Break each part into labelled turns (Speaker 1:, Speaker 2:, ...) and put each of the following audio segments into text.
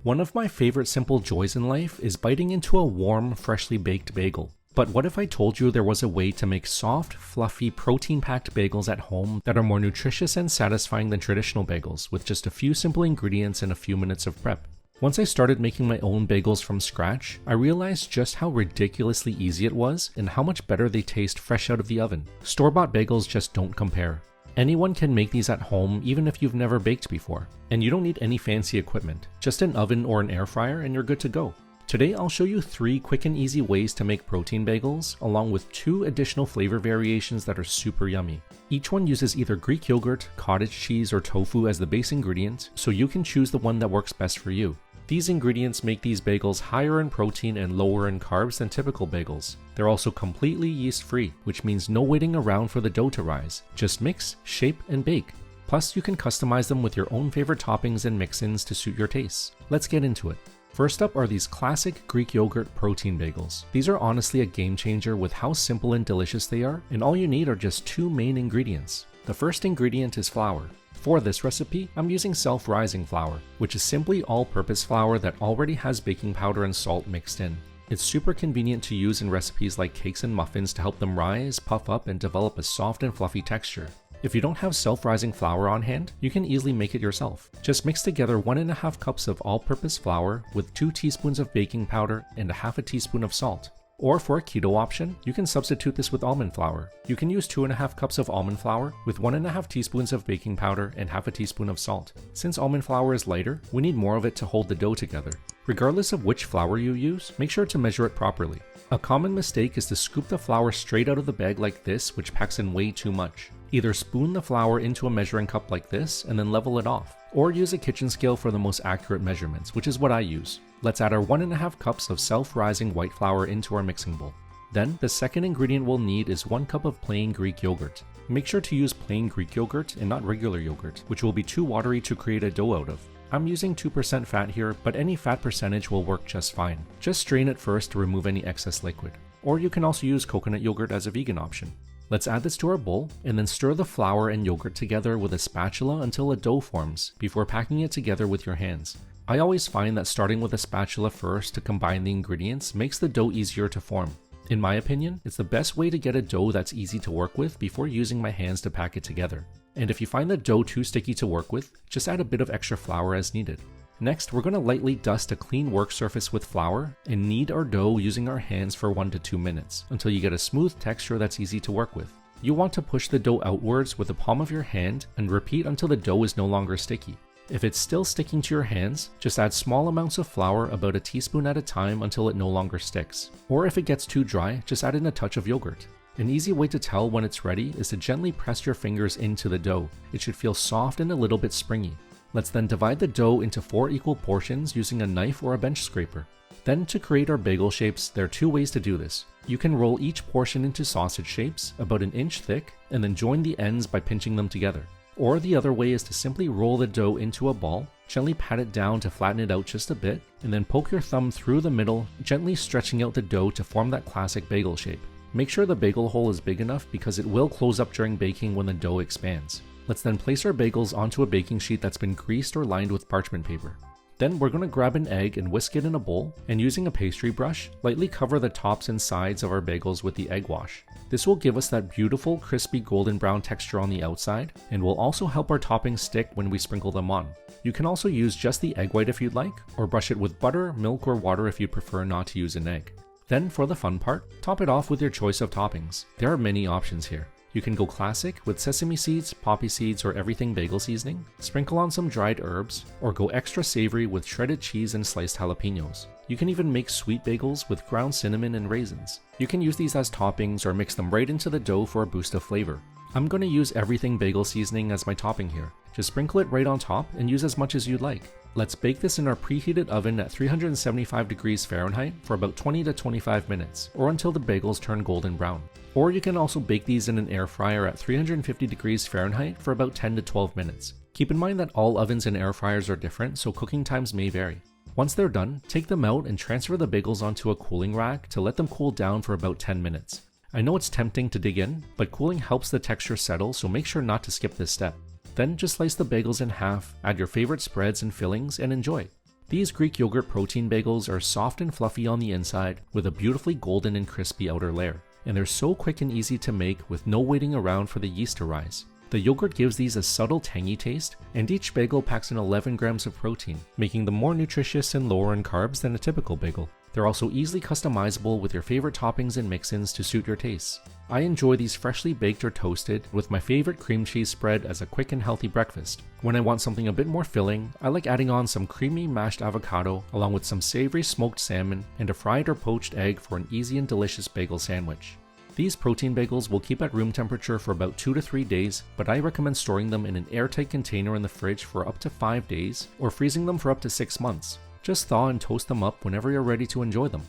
Speaker 1: One of my favorite simple joys in life is biting into a warm, freshly baked bagel. But what if I told you there was a way to make soft, fluffy, protein-packed bagels at home that are more nutritious and satisfying than traditional bagels, with just a few simple ingredients and a few minutes of prep? Once I started making my own bagels from scratch, I realized just how ridiculously easy it was and how much better they taste fresh out of the oven. Store-bought bagels just don't compare. Anyone can make these at home even if you've never baked before. And you don't need any fancy equipment, just an oven or an air fryer and you're good to go. Today I'll show you 3 quick and easy ways to make protein bagels, along with 2 additional flavor variations that are super yummy. Each one uses either Greek yogurt, cottage cheese, or tofu as the base ingredient, so you can choose the one that works best for you. These ingredients make these bagels higher in protein and lower in carbs than typical bagels. They're also completely yeast-free, which means no waiting around for the dough to rise. Just mix, shape, and bake. Plus, you can customize them with your own favorite toppings and mix-ins to suit your tastes. Let's get into it. First up are these classic Greek yogurt protein bagels. These are honestly a game changer with how simple and delicious they are, and all you need are just 2 main ingredients. The first ingredient is flour. For this recipe, I'm using self-rising flour, which is simply all-purpose flour that already has baking powder and salt mixed in. It's super convenient to use in recipes like cakes and muffins to help them rise, puff up, and develop a soft and fluffy texture. If you don't have self-rising flour on hand, you can easily make it yourself. Just mix together 1.5 cups of all-purpose flour with 2 teaspoons of baking powder and 1/2 teaspoon of salt. Or for a keto option, you can substitute this with almond flour. You can use 2.5 cups of almond flour with 1.5 teaspoons of baking powder and 1/2 teaspoon of salt. Since almond flour is lighter, we need more of it to hold the dough together. Regardless of which flour you use, make sure to measure it properly. A common mistake is to scoop the flour straight out of the bag like this, which packs in way too much. Either spoon the flour into a measuring cup like this and then level it off, or use a kitchen scale for the most accurate measurements, which is what I use. Let's add our 1.5 cups of self-rising white flour into our mixing bowl. Then, the second ingredient we'll need is 1 cup of plain Greek yogurt. Make sure to use plain Greek yogurt and not regular yogurt, which will be too watery to create a dough out of. I'm using 2% fat here, but any fat percentage will work just fine. Just strain it first to remove any excess liquid. Or you can also use coconut yogurt as a vegan option. Let's add this to our bowl, and then stir the flour and yogurt together with a spatula until a dough forms, before packing it together with your hands. I always find that starting with a spatula first to combine the ingredients makes the dough easier to form. In my opinion, it's the best way to get a dough that's easy to work with before using my hands to pack it together. And if you find the dough too sticky to work with, just add a bit of extra flour as needed. Next, we're going to lightly dust a clean work surface with flour and knead our dough using our hands for 1 to 2 minutes until you get a smooth texture that's easy to work with. You want to push the dough outwards with the palm of your hand and repeat until the dough is no longer sticky. If it's still sticking to your hands, just add small amounts of flour, about a teaspoon at a time, until it no longer sticks. Or if it gets too dry, just add in a touch of yogurt. An easy way to tell when it's ready is to gently press your fingers into the dough. It should feel soft and a little bit springy. Let's then divide the dough into 4 equal portions using a knife or a bench scraper. Then to create our bagel shapes, there are 2 ways to do this. You can roll each portion into sausage shapes, about 1 inch thick, and then join the ends by pinching them together. Or the other way is to simply roll the dough into a ball, gently pat it down to flatten it out just a bit, and then poke your thumb through the middle, gently stretching out the dough to form that classic bagel shape. Make sure the bagel hole is big enough because it will close up during baking when the dough expands. Let's then place our bagels onto a baking sheet that's been greased or lined with parchment paper. Then we're going to grab an egg and whisk it in a bowl, and using a pastry brush, lightly cover the tops and sides of our bagels with the egg wash. This will give us that beautiful, crispy golden brown texture on the outside, and will also help our toppings stick when we sprinkle them on. You can also use just the egg white if you'd like, or brush it with butter, milk, or water if you prefer not to use an egg. Then for the fun part, top it off with your choice of toppings. There are many options here. You can go classic with sesame seeds, poppy seeds, or everything bagel seasoning, sprinkle on some dried herbs, or go extra savory with shredded cheese and sliced jalapenos. You can even make sweet bagels with ground cinnamon and raisins. You can use these as toppings or mix them right into the dough for a boost of flavor. I'm going to use everything bagel seasoning as my topping here. Just sprinkle it right on top and use as much as you'd like. Let's bake this in our preheated oven at 375 degrees Fahrenheit for about 20 to 25 minutes, or until the bagels turn golden brown. Or you can also bake these in an air fryer at 350 degrees Fahrenheit for about 10 to 12 minutes. Keep in mind that all ovens and air fryers are different, so cooking times may vary. Once they're done, take them out and transfer the bagels onto a cooling rack to let them cool down for about 10 minutes. I know it's tempting to dig in, but cooling helps the texture settle, so make sure not to skip this step. Then just slice the bagels in half, add your favorite spreads and fillings, and enjoy. These Greek yogurt protein bagels are soft and fluffy on the inside with a beautifully golden and crispy outer layer, and they're so quick and easy to make with no waiting around for the yeast to rise. The yogurt gives these a subtle tangy taste, and each bagel packs in 11 grams of protein, making them more nutritious and lower in carbs than a typical bagel. They're also easily customizable with your favorite toppings and mix-ins to suit your tastes. I enjoy these freshly baked or toasted with my favorite cream cheese spread as a quick and healthy breakfast. When I want something a bit more filling, I like adding on some creamy mashed avocado along with some savory smoked salmon and a fried or poached egg for an easy and delicious bagel sandwich. These protein bagels will keep at room temperature for about 2 to 3 days, but I recommend storing them in an airtight container in the fridge for up to 5 days or freezing them for up to 6 months. Just thaw and toast them up whenever you're ready to enjoy them.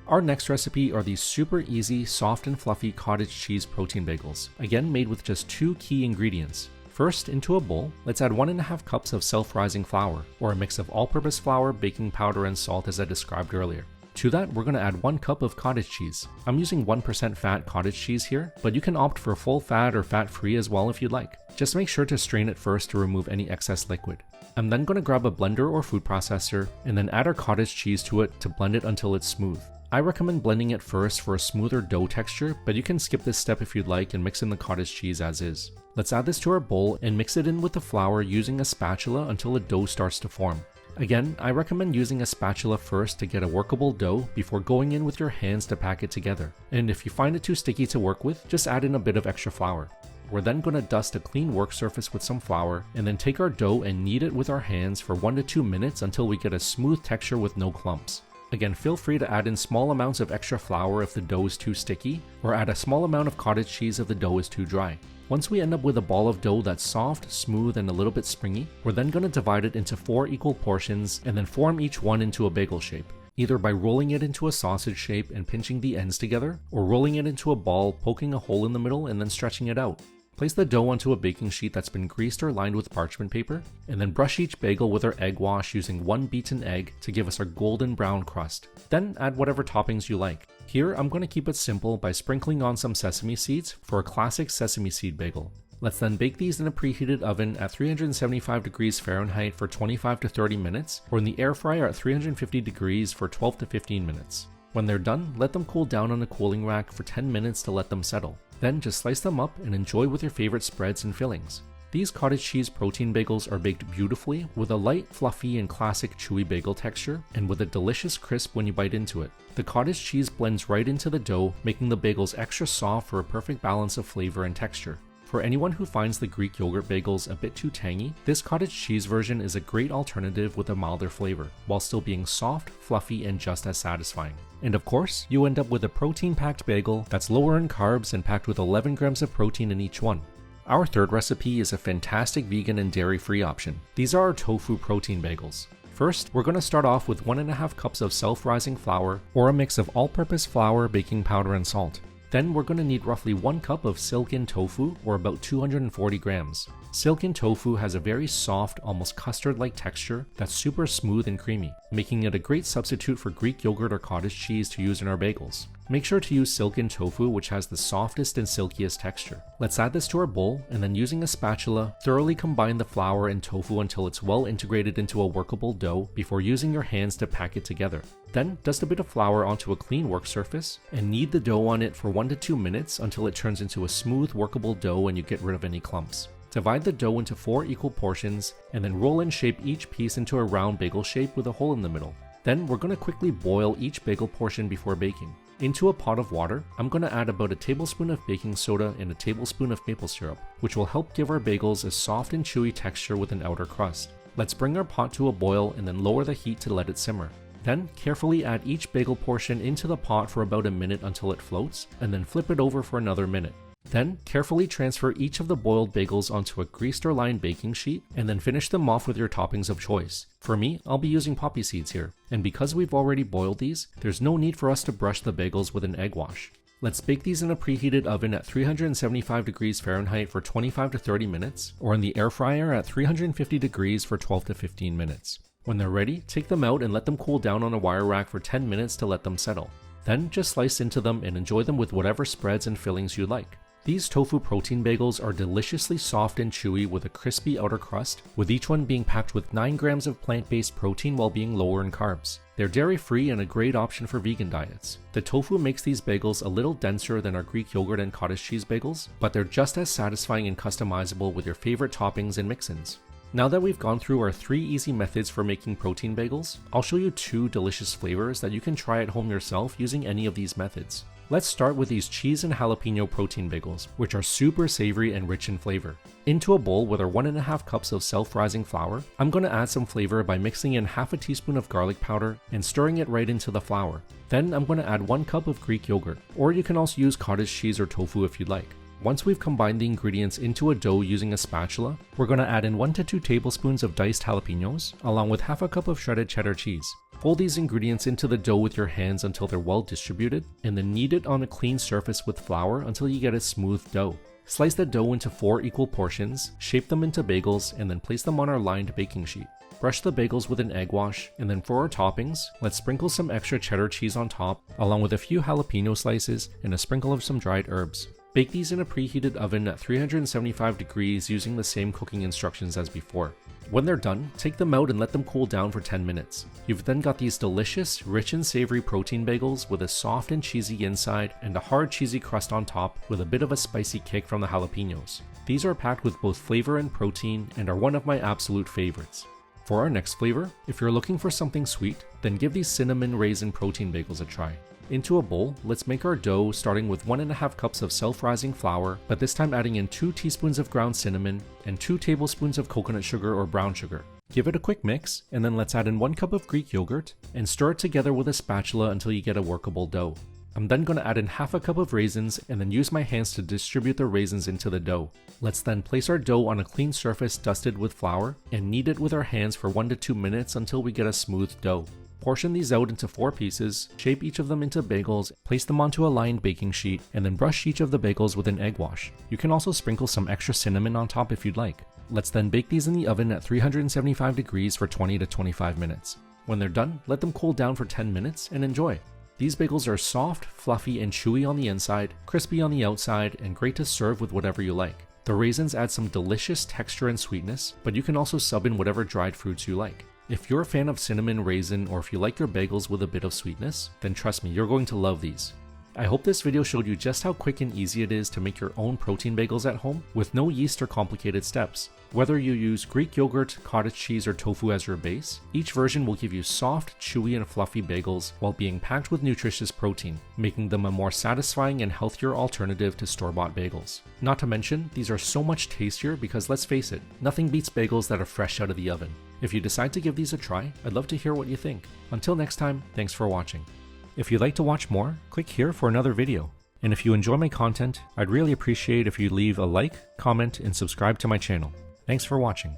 Speaker 1: Our next recipe are these super easy, soft and fluffy cottage cheese protein bagels, again made with just 2 key ingredients. First, into a bowl, let's add 1.5 cups of self-rising flour, or a mix of all-purpose flour, baking powder, and salt as I described earlier. To that, we're going to add 1 cup of cottage cheese. I'm using 1% fat cottage cheese here, but you can opt for full fat or fat-free as well if you'd like. Just make sure to strain it first to remove any excess liquid. I'm then going to grab a blender or food processor and then add our cottage cheese to it to blend it until it's smooth. I recommend blending it first for a smoother dough texture, but you can skip this step if you'd like and mix in the cottage cheese as is. Let's add this to our bowl and mix it in with the flour using a spatula until the dough starts to form. Again, I recommend using a spatula first to get a workable dough before going in with your hands to pack it together. And if you find it too sticky to work with, just add in a bit of extra flour. We're then going to dust a clean work surface with some flour and then take our dough and knead it with our hands for 1 to 2 minutes until we get a smooth texture with no clumps. Again, feel free to add in small amounts of extra flour if the dough is too sticky, or add a small amount of cottage cheese if the dough is too dry. Once we end up with a ball of dough that's soft, smooth, and a little bit springy, we're then going to divide it into 4 equal portions and then form each one into a bagel shape, either by rolling it into a sausage shape and pinching the ends together, or rolling it into a ball, poking a hole in the middle, and then stretching it out. Place the dough onto a baking sheet that's been greased or lined with parchment paper, and then brush each bagel with our egg wash using 1 beaten egg to give us our golden brown crust. Then add whatever toppings you like. Here I'm going to keep it simple by sprinkling on some sesame seeds for a classic sesame seed bagel. Let's then bake these in a preheated oven at 375 degrees Fahrenheit for 25 to 30 minutes, or in the air fryer at 350 degrees for 12 to 15 minutes. When they're done, let them cool down on a cooling rack for 10 minutes to let them settle. Then just slice them up and enjoy with your favorite spreads and fillings. These cottage cheese protein bagels are baked beautifully with a light, fluffy, and classic chewy bagel texture, and with a delicious crisp when you bite into it. The cottage cheese blends right into the dough, making the bagels extra soft for a perfect balance of flavor and texture. For anyone who finds the Greek yogurt bagels a bit too tangy, this cottage cheese version is a great alternative with a milder flavor, while still being soft, fluffy, and just as satisfying. And of course, you end up with a protein-packed bagel that's lower in carbs and packed with 11 grams of protein in each one. Our third recipe is a fantastic vegan and dairy-free option. These are our tofu protein bagels. First, we're going to start off with 1.5 cups of self-rising flour, or a mix of all-purpose flour, baking powder, and salt. Then we're going to need roughly 1 cup of Silken tofu, or about 240 grams. Silken tofu has a very soft, almost custard-like texture that's super smooth and creamy, making it a great substitute for Greek yogurt or cottage cheese to use in our bagels. Make sure to use Silken tofu, which has the softest and silkiest texture. Let's add this to our bowl, and then using a spatula, thoroughly combine the flour and tofu until it's well integrated into a workable dough before using your hands to pack it together. Then dust a bit of flour onto a clean work surface and knead the dough on it for 1 to 2 minutes until it turns into a smooth, workable dough and you get rid of any clumps. Divide the dough into 4 equal portions and then roll and shape each piece into a round bagel shape with a hole in the middle. Then we're going to quickly boil each bagel portion before baking. Into a pot of water, I'm going to add about a tablespoon of baking soda and a tablespoon of maple syrup, which will help give our bagels a soft and chewy texture with an outer crust. Let's bring our pot to a boil and then lower the heat to let it simmer. Then carefully add each bagel portion into the pot for about a minute until it floats, and then flip it over for another minute. Then carefully transfer each of the boiled bagels onto a greased or lined baking sheet, and then finish them off with your toppings of choice. For me, I'll be using poppy seeds here, and because we've already boiled these, there's no need for us to brush the bagels with an egg wash. Let's bake these in a preheated oven at 375 degrees Fahrenheit for 25 to 30 minutes, or in the air fryer at 350 degrees for 12 to 15 minutes. When they're ready, take them out and let them cool down on a wire rack for 10 minutes to let them settle. Then just slice into them and enjoy them with whatever spreads and fillings you like. These tofu protein bagels are deliciously soft and chewy with a crispy outer crust, with each one being packed with 9 grams of plant-based protein while being lower in carbs. They're dairy-free and a great option for vegan diets. The tofu makes these bagels a little denser than our Greek yogurt and cottage cheese bagels, but they're just as satisfying and customizable with your favorite toppings and mix-ins. Now that we've gone through our 3 easy methods for making protein bagels, I'll show you 2 delicious flavors that you can try at home yourself using any of these methods. Let's start with these cheese and jalapeno protein bagels, which are super savory and rich in flavor. Into a bowl with our 1.5 cups of self-rising flour, I'm going to add some flavor by mixing in half a teaspoon of garlic powder and stirring it right into the flour. Then I'm going to add 1 cup of Greek yogurt, or you can also use cottage cheese or tofu if you'd like. Once we've combined the ingredients into a dough using a spatula, we're going to add in 1 to 2 tablespoons of diced jalapenos, along with half a cup of shredded cheddar cheese. Fold these ingredients into the dough with your hands until they're well distributed, and then knead it on a clean surface with flour until you get a smooth dough. Slice the dough into 4 equal portions, shape them into bagels, and then place them on our lined baking sheet. Brush the bagels with an egg wash, and then for our toppings, let's sprinkle some extra cheddar cheese on top, along with a few jalapeno slices and a sprinkle of some dried herbs. Bake these in a preheated oven at 375 degrees using the same cooking instructions as before. When they're done, take them out and let them cool down for 10 minutes. You've then got these delicious, rich and savory protein bagels with a soft and cheesy inside and a hard cheesy crust on top with a bit of a spicy kick from the jalapenos. These are packed with both flavor and protein and are one of my absolute favorites. For our next flavor, if you're looking for something sweet, then give these cinnamon raisin protein bagels a try. Into a bowl, let's make our dough starting with 1.5 cups of self-rising flour, but this time adding in 2 teaspoons of ground cinnamon and 2 tablespoons of coconut sugar or brown sugar. Give it a quick mix, and then let's add in 1 cup of Greek yogurt and stir it together with a spatula until you get a workable dough. I'm then going to add in half a cup of raisins and then use my hands to distribute the raisins into the dough. Let's then place our dough on a clean surface dusted with flour and knead it with our hands for 1 to 2 minutes until we get a smooth dough. Portion these out into 4 pieces, shape each of them into bagels, place them onto a lined baking sheet, and then brush each of the bagels with an egg wash. You can also sprinkle some extra cinnamon on top if you'd like. Let's then bake these in the oven at 375 degrees for 20 to 25 minutes. When they're done, let them cool down for 10 minutes and enjoy. These bagels are soft, fluffy, and chewy on the inside, crispy on the outside, and great to serve with whatever you like. The raisins add some delicious texture and sweetness, but you can also sub in whatever dried fruits you like. If you're a fan of cinnamon raisin or if you like your bagels with a bit of sweetness, then trust me, you're going to love these. I hope this video showed you just how quick and easy it is to make your own protein bagels at home with no yeast or complicated steps. Whether you use Greek yogurt, cottage cheese, or tofu as your base, each version will give you soft, chewy, and fluffy bagels while being packed with nutritious protein, making them a more satisfying and healthier alternative to store-bought bagels. Not to mention, these are so much tastier because let's face it, nothing beats bagels that are fresh out of the oven. If you decide to give these a try, I'd love to hear what you think. Until next time, thanks for watching. If you'd like to watch more, click here for another video. And if you enjoy my content, I'd really appreciate if you leave a like, comment, and subscribe to my channel. Thanks for watching.